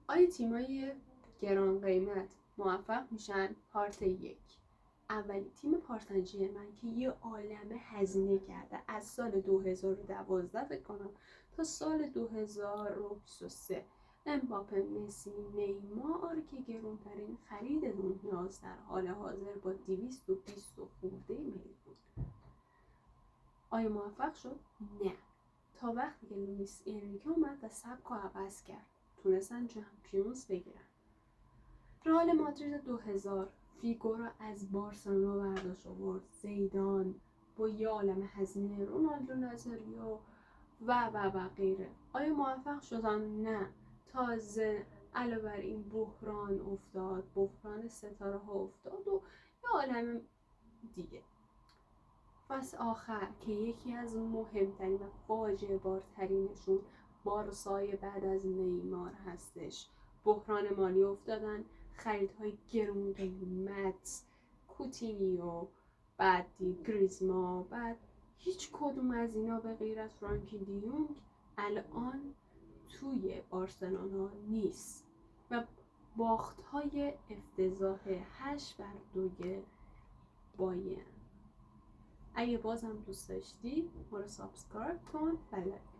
آیا تیمای گران قیمت موفق میشن؟ پارت 1. اولی تیم پاریس سن ژرمن که یه عالمه هزینه کرده از سال 2012 فکر کنم تا سال 2023. امباپه، مسی، نیمار که گرونترین خرید دنیاست در حال حاضر با 220 خورده میلیون. آیا موفق شد؟ نه. تا وقتی که لوئیس انریکه اومد و سبک رو عوض کرد تونستن چمپیونز بگیرن. رئال مادرید 2000 فیگو رو از بارسلونا برداشت آورد. زیدان با یه عالمه هزینه، رونالدو نازاریو و غیره. آیا موفق شدن؟ نه. تازه علاوه بر این بحران افتاد، بحران ستاره ها افتاد و یه عالمه دیگه. پس آخر که یکی از مهمترین و فاجعه بارترینشون بارسای بعد از نیمار هستش. بحران مالی افتادن، خریدهای گرون قیمت، کوتینیو، بعد گریزما، بعد هیچ کدوم از اینا به غیر از فرانکی دیونگ الان توی بارسلونا نیست و باختهای افتضاح 8-2 بایرن. اگه بازم دوست داشتی ما رو سابسکرایب کن و لایک